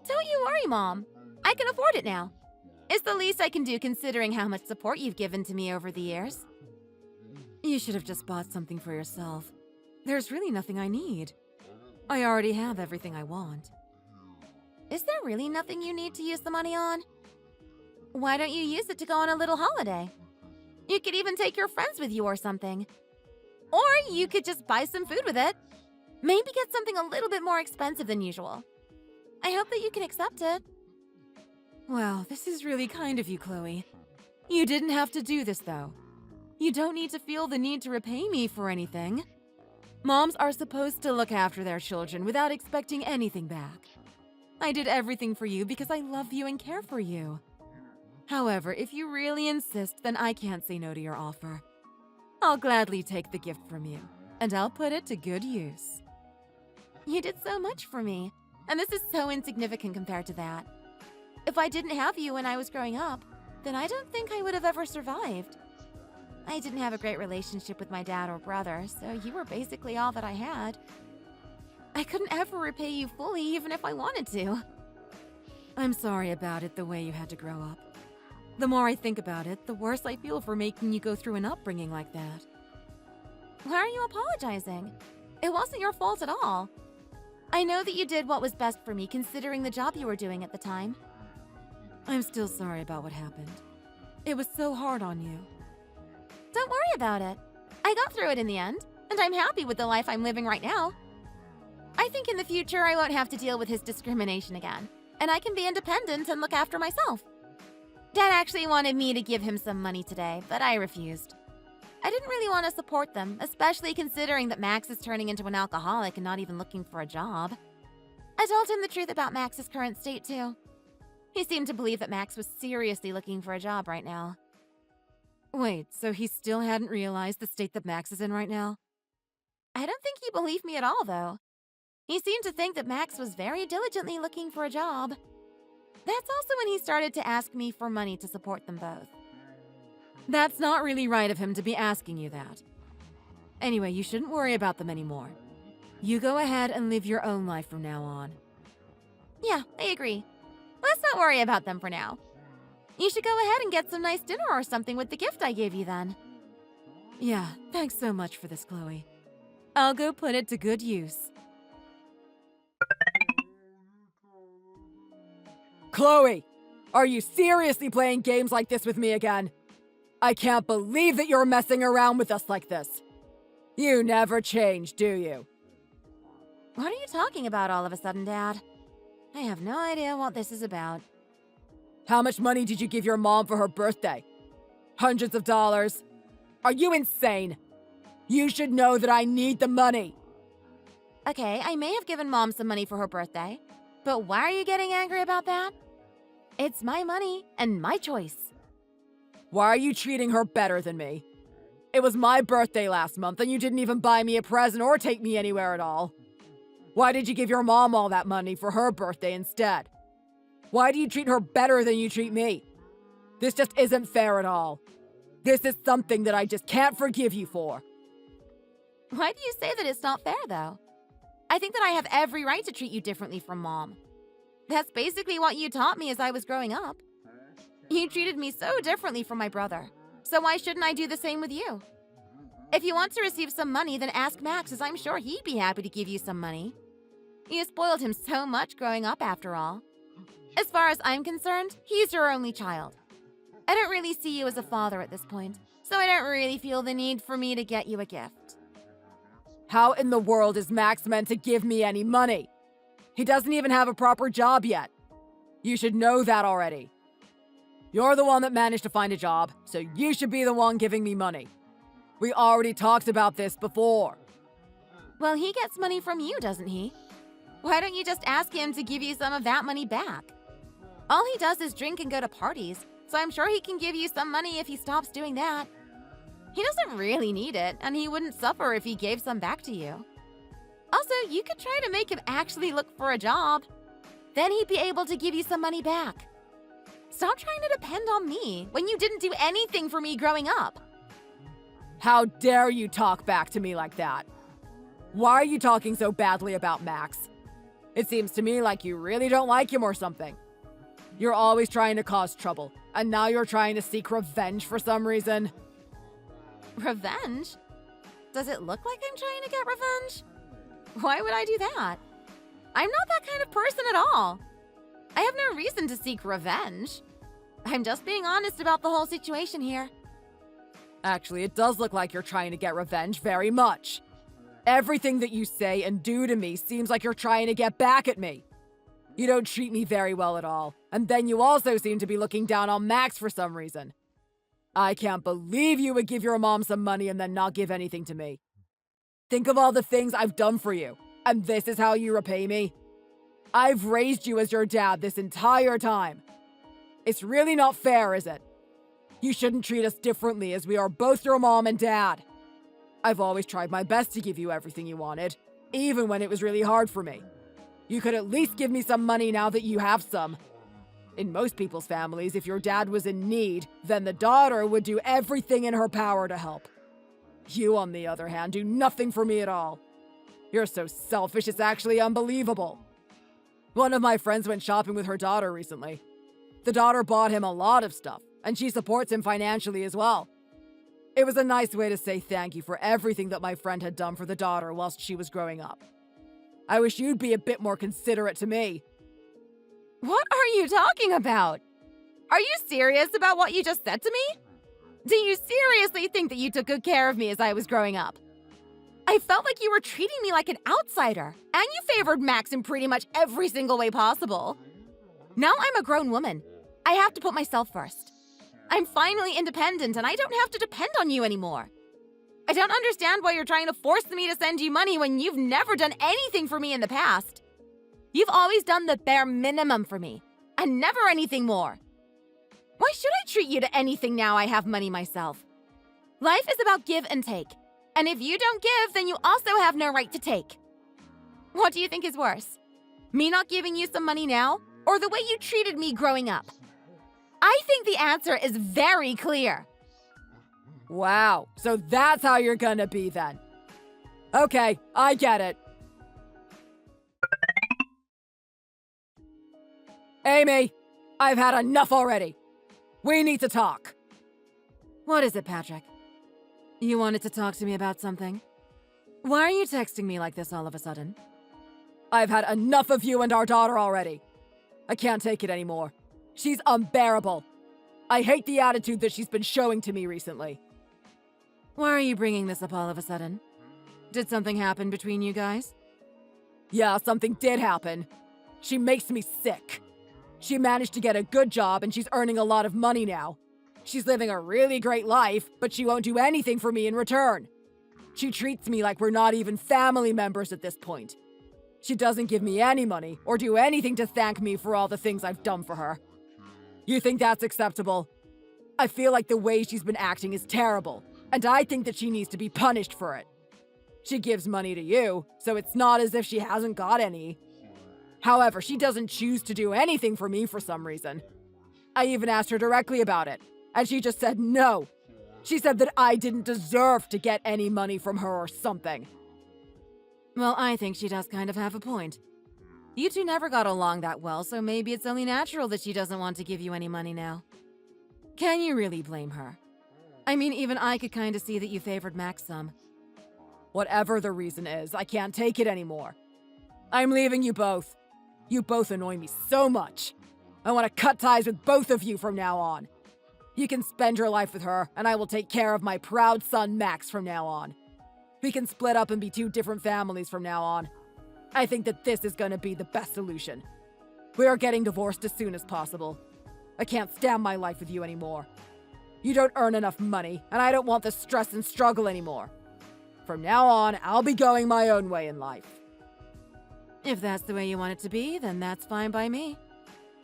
[SPEAKER 1] Don't you worry, Mom. I can afford it now. It's the least I can do considering how much support you've given to me over the years.
[SPEAKER 2] You should have just bought something for yourself. There's really nothing I need. I already have everything I want.
[SPEAKER 1] Is there really nothing you need to use the money on? Why don't you use it to go on a little holiday? You could even take your friends with you or something. Or you could just buy some food with it. Maybe get something a little bit more expensive than usual. I hope that you can accept it.
[SPEAKER 2] Well, this is really kind of you, Chloe. You didn't have to do this, though. You don't need to feel the need to repay me for anything. Moms are supposed to look after their children without expecting anything back. I did everything for you because I love you and care for you.
[SPEAKER 1] However, if you really insist, then I can't say no to your offer. I'll gladly take the gift from you, and I'll put it to good use. You did so much for me, and this is so insignificant compared to that. If I didn't have you when I was growing up, then I don't think I would have ever survived. I didn't have a great relationship with my dad or brother, so you were basically all that I had. I couldn't ever repay you fully, even if I wanted to. I'm sorry about it the way you had to grow up. The more I think about it, the worse I feel for making you go through an upbringing like that. Why are you apologizing? It wasn't your fault at all. I know that you did what was best for me considering the job you were doing at the time. I'm still sorry about what happened. It was so hard on you. Don't worry about it. I got through it in the end, and I'm happy with the life I'm living right now. I think in the future I won't have to deal with his discrimination again, and I can be independent and look after myself. Dad actually wanted me to give him some money today, but I refused. I didn't really want to support them, especially considering that Max is turning into an alcoholic and not even looking for a job. I told him the truth about Max's current state, too. He seemed to believe that Max was seriously looking for a job right now. Wait, so he still hadn't realized the state that Max is in right now? I don't think he believed me at all, though. He seemed to think that Max was very diligently looking for a job. That's also when he started to ask me for money to support them both. That's not really right of him to be asking you that. Anyway, you shouldn't worry about them anymore. You go ahead and live your own life from now on. Yeah, I agree. Let's not worry about them for now. You should go ahead and get some nice dinner or something with the gift I gave you then. Yeah, thanks so much for this, Chloe. I'll go put it to good use.
[SPEAKER 2] Chloe, are you seriously playing games like this with me again? I can't believe that you're messing around with us like this. You never change, do you?
[SPEAKER 1] What are you talking about all of a sudden, Dad? I have no idea what this is about.
[SPEAKER 2] How much money did you give your mom for her birthday? Hundreds of dollars? Are you insane? You should know that I need the money.
[SPEAKER 1] Okay, I may have given Mom some money for her birthday, but why are you getting angry about that? It's my money and my choice.
[SPEAKER 2] Why are you treating her better than me? It was my birthday last month and you didn't even buy me a present or take me anywhere at all. Why did you give your mom all that money for her birthday instead? Why do you treat her better than you treat me? This just isn't fair at all. This is something that I just can't forgive you for.
[SPEAKER 1] Why do you say that it's not fair, though? I think that I have every right to treat you differently from Mom. That's basically what you taught me as I was growing up. You treated me so differently from my brother, so why shouldn't I do the same with you? If you want to receive some money, then ask Max, as I'm sure he'd be happy to give you some money. You spoiled him so much growing up, after all. As far as I'm concerned, he's your only child. I don't really see you as a father at this point, so I don't really feel the need for me to get you a gift.
[SPEAKER 2] How in the world is Max meant to give me any money? He doesn't even have a proper job yet. You should know that already. You're the one that managed to find a job, so you should be the one giving me money. We already talked about this before.
[SPEAKER 1] Well, he gets money from you, doesn't he? Why don't you just ask him to give you some of that money back? All he does is drink and go to parties, so I'm sure he can give you some money if he stops doing that. He doesn't really need it, and he wouldn't suffer if he gave some back to you. Also, you could try to make him actually look for a job. Then he'd be able to give you some money back. Stop trying to depend on me when you didn't do anything for me growing up.
[SPEAKER 2] How dare you talk back to me like that? Why are you talking so badly about Max? It seems to me like you really don't like him or something. You're always trying to cause trouble, and now you're trying to seek revenge for some reason.
[SPEAKER 1] Revenge? Does it look like I'm trying to get revenge? Why would I do that? I'm not that kind of person at all. I have no reason to seek revenge. I'm just being honest about the whole situation here.
[SPEAKER 2] Actually, it does look like you're trying to get revenge very much. Everything that you say and do to me seems like you're trying to get back at me. You don't treat me very well at all, and then you also seem to be looking down on Max for some reason. I can't believe you would give your mom some money and then not give anything to me. Think of all the things I've done for you, and this is how you repay me? I've raised you as your dad this entire time. It's really not fair, is it? You shouldn't treat us differently as we are both your mom and dad. I've always tried my best to give you everything you wanted, even when it was really hard for me. You could at least give me some money now that you have some. In most people's families, if your dad was in need, then the daughter would do everything in her power to help. You, on the other hand, do nothing for me at all. You're so selfish, it's actually unbelievable. One of my friends went shopping with her daughter recently. The daughter bought him a lot of stuff, and she supports him financially as well. It was a nice way to say thank you for everything that my friend had done for the daughter whilst she was growing up. I wish you'd be a bit more considerate to me.
[SPEAKER 1] What are you talking about? Are you serious about what you just said to me? Do you seriously think that you took good care of me as I was growing up? I felt like you were treating me like an outsider, and you favored Max in pretty much every single way possible. Now I'm a grown woman. I have to put myself first. I'm finally independent, and I don't have to depend on you anymore. I don't understand why you're trying to force me to send you money when you've never done anything for me in the past. You've always done the bare minimum for me, and never anything more. Why should I treat you to anything now I have money myself? Life is about give and take, and if you don't give, then you also have no right to take. What do you think is worse? Me not giving you some money now, or the way you treated me growing up? I think the answer is very clear.
[SPEAKER 2] Wow, so that's how you're gonna be then. Okay, I get it. Amy, I've had enough already. We need to talk.
[SPEAKER 1] What is it, Patrick? You wanted to talk to me about something? Why are you texting me like this all of a sudden?
[SPEAKER 2] I've had enough of you and our daughter already. I can't take it anymore. She's unbearable. I hate the attitude that she's been showing to me recently.
[SPEAKER 1] Why are you bringing this up all of a sudden? Did something happen between you guys?
[SPEAKER 2] Yeah, something did happen. She makes me sick. She managed to get a good job and she's earning a lot of money now. She's living a really great life, but she won't do anything for me in return. She treats me like we're not even family members at this point. She doesn't give me any money or do anything to thank me for all the things I've done for her. You think that's acceptable? I feel like the way she's been acting is terrible, and I think that she needs to be punished for it. She gives money to you, so it's not as if she hasn't got any. However, she doesn't choose to do anything for me for some reason. I even asked her directly about it, and she just said no. She said that I didn't deserve to get any money from her or something.
[SPEAKER 1] Well, I think she does kind of have a point. You two never got along that well, so maybe it's only natural that she doesn't want to give you any money now. Can you really blame her? I mean, even I could kind of see that you favored Max some.
[SPEAKER 2] Whatever the reason is, I can't take it anymore. I'm leaving you both. You both annoy me so much. I want to cut ties with both of you from now on. You can spend your life with her, and I will take care of my proud son Max from now on. We can split up and be two different families from now on. I think that this is going to be the best solution. We are getting divorced as soon as possible. I can't stand my life with you anymore. You don't earn enough money, and I don't want the stress and struggle anymore. From now on, I'll be going my own way in life.
[SPEAKER 1] If that's the way you want it to be, then that's fine by me.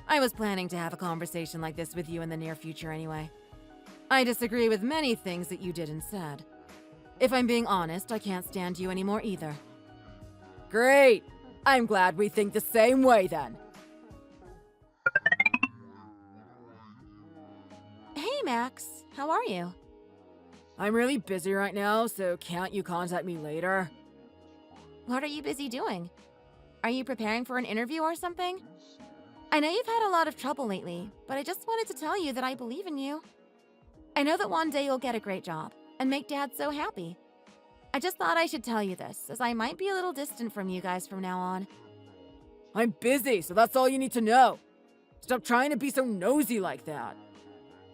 [SPEAKER 1] I was planning to have a conversation like this with you in the near future anyway. I disagree with many things that you did and said. If I'm being honest, I can't stand you anymore either.
[SPEAKER 2] Great! I'm glad we think the same way then.
[SPEAKER 1] Hey, Max. How are you?
[SPEAKER 2] I'm really busy right now, so can't you contact me later?
[SPEAKER 1] What are you busy doing? Are you preparing for an interview or something? I know you've had a lot of trouble lately, but I just wanted to tell you that I believe in you. I know that one day you'll get a great job and make Dad so happy. I just thought I should tell you this, as I might be a little distant from you guys from now on.
[SPEAKER 2] I'm busy, so that's all you need to know. Stop trying to be so nosy like that.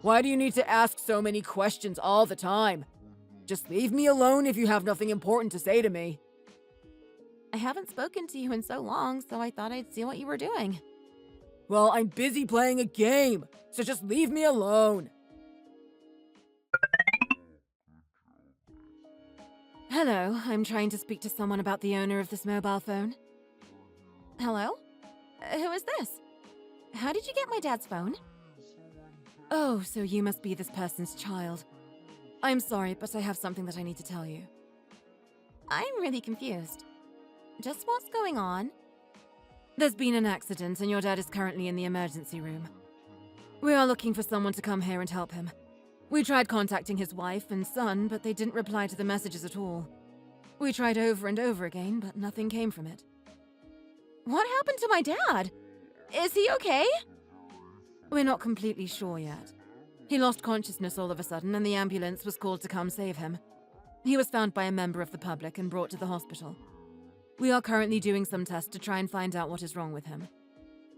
[SPEAKER 2] Why do you need to ask so many questions all the time? Just leave me alone if you have nothing important to say to me.
[SPEAKER 1] I haven't spoken to you in so long, so I thought I'd see what you were doing.
[SPEAKER 2] Well, I'm busy playing a game, so just leave me alone.
[SPEAKER 1] Hello, I'm trying to speak to someone about the owner of this mobile phone. Hello? Who is this? How did you get my dad's phone?
[SPEAKER 2] Oh, so you must be this person's child. I'm sorry, but I have something that I need to tell you.
[SPEAKER 1] I'm really confused. Just what's going on?
[SPEAKER 2] There's been an accident, and your dad is currently in the emergency room. We are looking for someone to come here and help him. We tried contacting his wife and son, but they didn't reply to the messages at all. We tried over and over again, but nothing came from it.
[SPEAKER 1] What happened to my dad? Is he okay?
[SPEAKER 2] We're not completely sure yet. He lost consciousness all of a sudden, and the ambulance was called to come save him. He was found by a member of the public and brought to the hospital. We are currently doing some tests to try and find out what is wrong with him.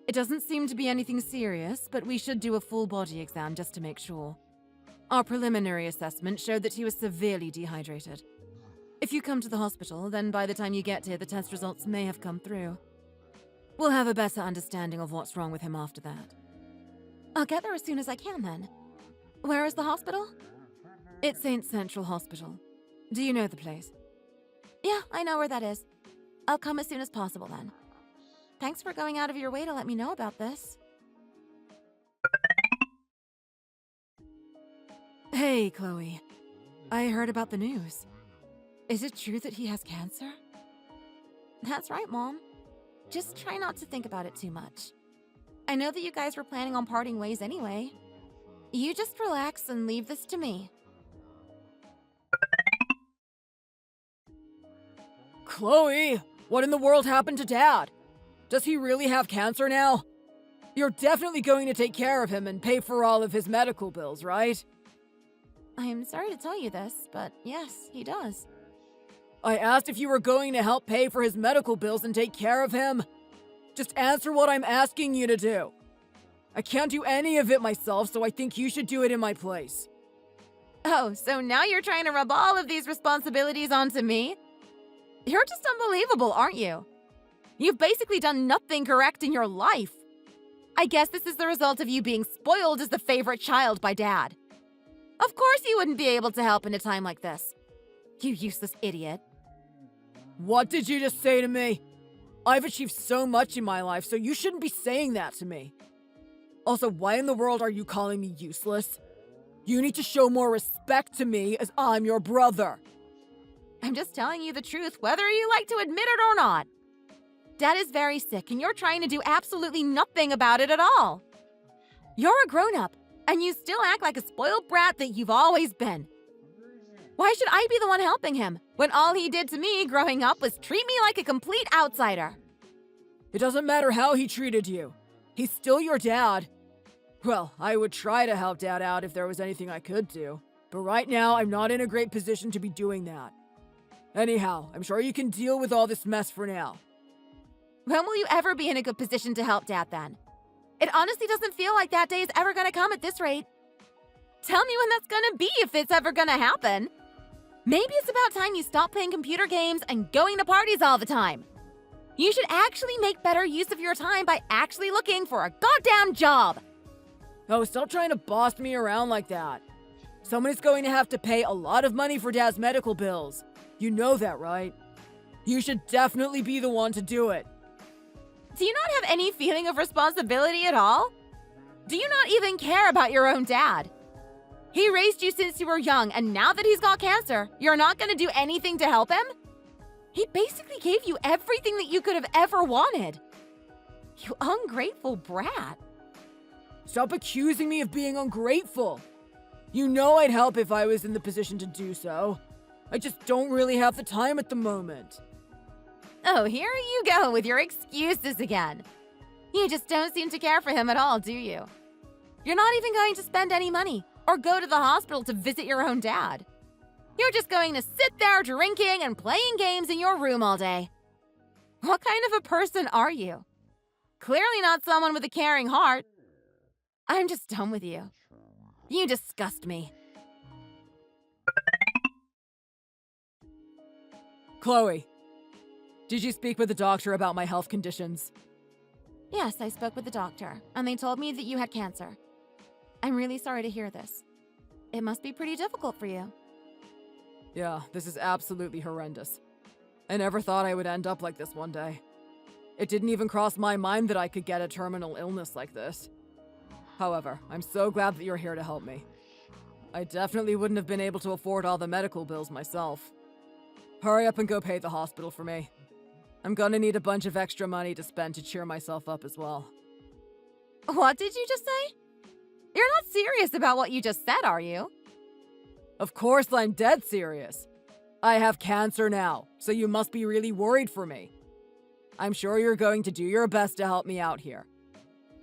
[SPEAKER 2] It doesn't seem to be anything serious, but we should do a full body exam just to make sure. Our preliminary assessment showed that he was severely dehydrated. If you come to the hospital, then by the time you get here, the test results may have come through. We'll have a better understanding of what's wrong with him after that.
[SPEAKER 1] I'll get there as soon as I can then. Where is the hospital?
[SPEAKER 2] It's St. Central Hospital. Do you know the place?
[SPEAKER 1] Yeah, I know where that is. I'll come as soon as possible then. Thanks for going out of your way to let me know about this.
[SPEAKER 2] Hey, Chloe. I heard about the news. Is it true that he has cancer?
[SPEAKER 1] That's right, Mom. Just try not to think about it too much. I know that you guys were planning on parting ways anyway. You just relax and leave this to me.
[SPEAKER 2] Chloe, what in the world happened to Dad? Does he really have cancer now? You're definitely going to take care of him and pay for all of his medical bills, right?
[SPEAKER 1] I'm sorry to tell you this, but yes, he does.
[SPEAKER 2] I asked if you were going to help pay for his medical bills and take care of him. Just answer what I'm asking you to do. I can't do any of it myself, so I think you should do it in my place.
[SPEAKER 1] Oh, so now you're trying to rub all of these responsibilities onto me? You're just unbelievable, aren't you? You've basically done nothing correct in your life. I guess this is the result of you being spoiled as the favorite child by Dad. Of course you wouldn't be able to help in a time like this. You useless idiot.
[SPEAKER 2] What did you just say to me? I've achieved so much in my life, so you shouldn't be saying that to me. Also, why in the world are you calling me useless? You need to show more respect to me as I'm your brother.
[SPEAKER 1] I'm just telling you the truth, whether you like to admit it or not. Dad is very sick, and you're trying to do absolutely nothing about it at all. You're a grown-up, and you still act like a spoiled brat that you've always been. Why should I be the one helping him, when all he did to me growing up was treat me like a complete outsider?
[SPEAKER 2] It doesn't matter how he treated you. He's still your dad. Well, I would try to help Dad out if there was anything I could do. But right now, I'm not in a great position to be doing that. Anyhow, I'm sure you can deal with all this mess for now.
[SPEAKER 1] When will you ever be in a good position to help Dad then? It honestly doesn't feel like that day is ever gonna come at this rate. Tell me when that's gonna be if it's ever gonna happen. Maybe it's about time you stop playing computer games and going to parties all the time. You should actually make better use of your time by actually looking for a goddamn job.
[SPEAKER 2] Oh, stop trying to boss me around like that. Someone is going to have to pay a lot of money for Dad's medical bills. You know that, right? You should definitely be the one to do it.
[SPEAKER 1] Do you not have any feeling of responsibility at all? Do you not even care about your own dad? He raised you since you were young, and now that he's got cancer, you're not going to do anything to help him? He basically gave you everything that you could have ever wanted. You ungrateful brat.
[SPEAKER 2] Stop accusing me of being ungrateful. You know I'd help if I was in the position to do so. I just don't really have the time at the moment.
[SPEAKER 1] Oh, here you go with your excuses again. You just don't seem to care for him at all, do you? You're not even going to spend any money or go to the hospital to visit your own dad. You're just going to sit there drinking and playing games in your room all day. What kind of a person are you? Clearly not someone with a caring heart. I'm just done with you. You disgust me.
[SPEAKER 2] Chloe, did you speak with the doctor about my health conditions?
[SPEAKER 1] Yes, I spoke with the doctor, and they told me that you had cancer. I'm really sorry to hear this. It must be pretty difficult for you.
[SPEAKER 2] Yeah, this is absolutely horrendous. I never thought I would end up like this one day. It didn't even cross my mind that I could get a terminal illness like this. However, I'm so glad that you're here to help me. I definitely wouldn't have been able to afford all the medical bills myself. Hurry up and go pay the hospital for me. I'm gonna need a bunch of extra money to spend to cheer myself up as well.
[SPEAKER 1] What did you just say? You're not serious about what you just said, are you?
[SPEAKER 2] Of course I'm dead serious. I have cancer now, so you must be really worried for me. I'm sure you're going to do your best to help me out here.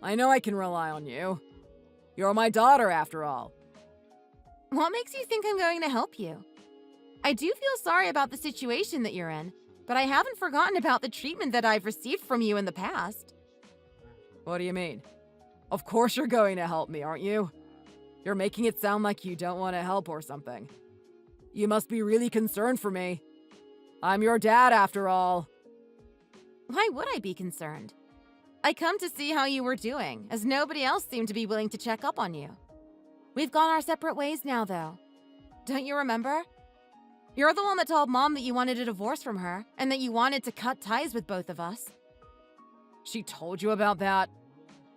[SPEAKER 2] I know I can rely on you. You're my daughter, after all.
[SPEAKER 1] What makes you think I'm going to help you? I do feel sorry about the situation that you're in, but I haven't forgotten about the treatment that I've received from you in the past.
[SPEAKER 2] What do you mean? Of course you're going to help me, aren't you? You're making it sound like you don't want to help or something. You must be really concerned for me. I'm your dad, after all.
[SPEAKER 1] Why would I be concerned? I come to see how you were doing, as nobody else seemed to be willing to check up on you. We've gone our separate ways now, though. Don't you remember? You're the one that told Mom that you wanted a divorce from her, and that you wanted to cut ties with both of us.
[SPEAKER 2] She told you about that?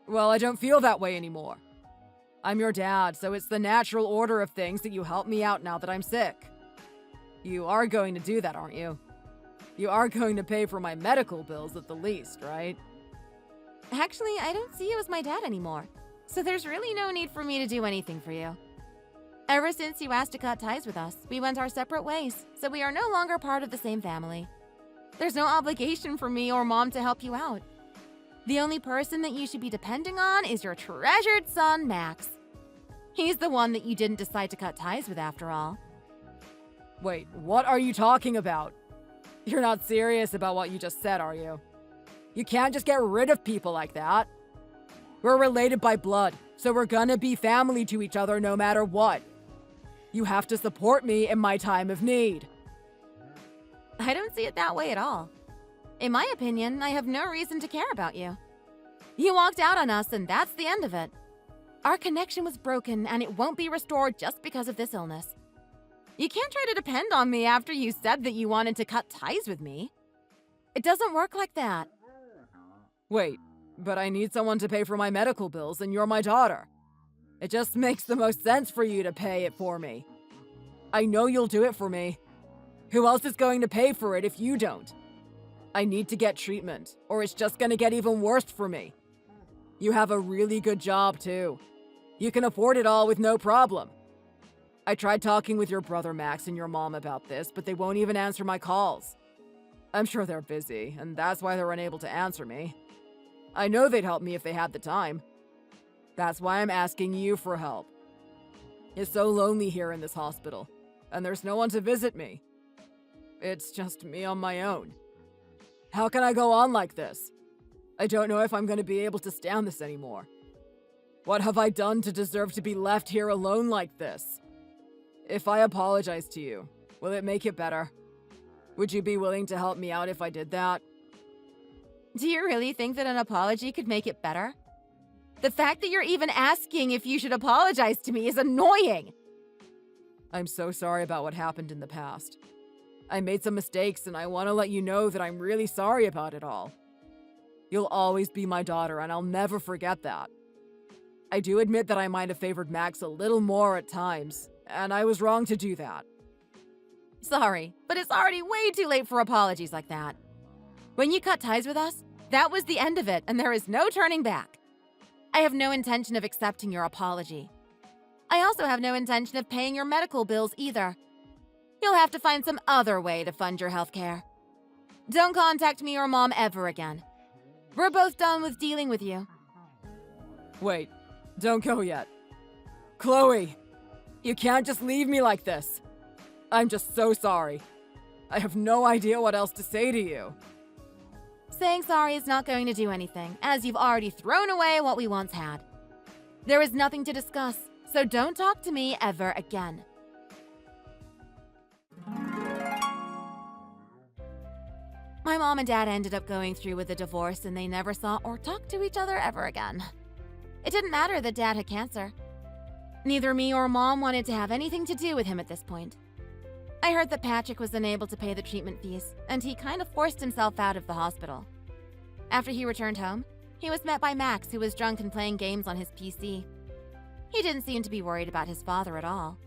[SPEAKER 2] Well, I don't feel that way anymore. I'm your dad, so it's the natural order of things that you help me out now that I'm sick. You are going to do that, aren't you? You are going to pay for my medical bills at the least, right?
[SPEAKER 1] Actually, I don't see you as my dad anymore, so there's really no need for me to do anything for you. Ever since you asked to cut ties with us, we went our separate ways, so we are no longer part of the same family. There's no obligation for me or Mom to help you out. The only person that you should be depending on is your treasured son, Max. He's the one that you didn't decide to cut ties with after all.
[SPEAKER 2] Wait, what are you talking about? You're not serious about what you just said, are you? You can't just get rid of people like that. We're related by blood, so we're gonna be family to each other no matter what. You have to support me in my time of need.
[SPEAKER 1] I don't see it that way at all. In my opinion, I have no reason to care about you. You walked out on us, and that's the end of it. Our connection was broken, and it won't be restored just because of this illness. You can't try to depend on me after you said that you wanted to cut ties with me. It doesn't work like that.
[SPEAKER 2] Wait, but I need someone to pay for my medical bills, and you're my daughter. It just makes the most sense for you to pay it for me. I know you'll do it for me. Who else is going to pay for it if you don't? I need to get treatment, or it's just gonna get even worse for me. You have a really good job, too. You can afford it all with no problem. I tried talking with your brother Max and your mom about this, but they won't even answer my calls. I'm sure they're busy, and that's why they're unable to answer me. I know they'd help me if they had the time. That's why I'm asking you for help. It's so lonely here in this hospital, and there's no one to visit me. It's just me on my own. How can I go on like this? I don't know if I'm going to be able to stand this anymore. What have I done to deserve to be left here alone like this? If I apologize to you, will it make it better? Would you be willing to help me out if I did that?
[SPEAKER 1] Do you really think that an apology could make it better? The fact that you're even asking if you should apologize to me is annoying.
[SPEAKER 2] I'm so sorry about what happened in the past. I made some mistakes, and I want to let you know that I'm really sorry about it all. You'll always be my daughter, and I'll never forget that. I do admit that I might have favored Max a little more at times, and I was wrong to do that.
[SPEAKER 1] Sorry, but it's already way too late for apologies like that. When you cut ties with us, that was the end of it, and there is no turning back. I have no intention of accepting your apology. I also have no intention of paying your medical bills either. You'll have to find some other way to fund your healthcare. Don't contact me or Mom ever again. We're both done with dealing with you.
[SPEAKER 2] Wait, don't go yet. Chloe, you can't just leave me like this. I'm just so sorry. I have no idea what else to say to you.
[SPEAKER 1] Saying sorry is not going to do anything, as you've already thrown away what we once had. There is nothing to discuss, so don't talk to me ever again. My mom and dad ended up going through with the divorce, and they never saw or talked to each other ever again. It didn't matter that Dad had cancer. Neither me or Mom wanted to have anything to do with him at this point. I heard that Patrick was unable to pay the treatment fees, and he kind of forced himself out of the hospital. After he returned home, He was met by Max, who was drunk and playing games on his PC. He didn't seem to be worried about his father at all.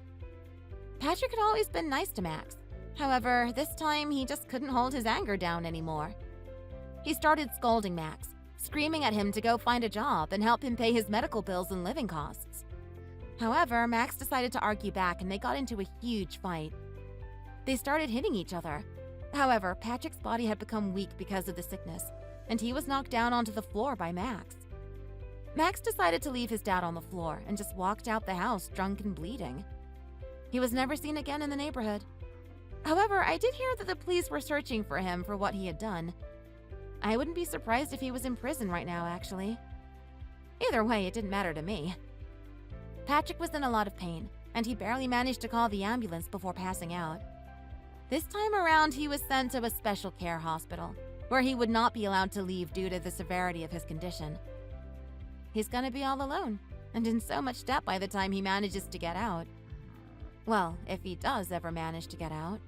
[SPEAKER 1] Patrick had always been nice to Max. However, this time he just couldn't hold his anger down anymore. He started scolding Max, screaming at him to go find a job and help him pay his medical bills and living costs. However, Max decided to argue back and they got into a huge fight. They started hitting each other. However, Patrick's body had become weak because of the sickness, and he was knocked down onto the floor by Max. Max decided to leave his dad on the floor and just walked out the house drunk and bleeding. He was never seen again in the neighborhood. However, I did hear that the police were searching for him for what he had done. I wouldn't be surprised if he was in prison right now, actually. Either way, it didn't matter to me. Patrick was in a lot of pain, and he barely managed to call the ambulance before passing out. This time around, he was sent to a special care hospital, where he would not be allowed to leave due to the severity of his condition. He's gonna be all alone, and in so much debt by the time he manages to get out. Well, if he does ever manage to get out.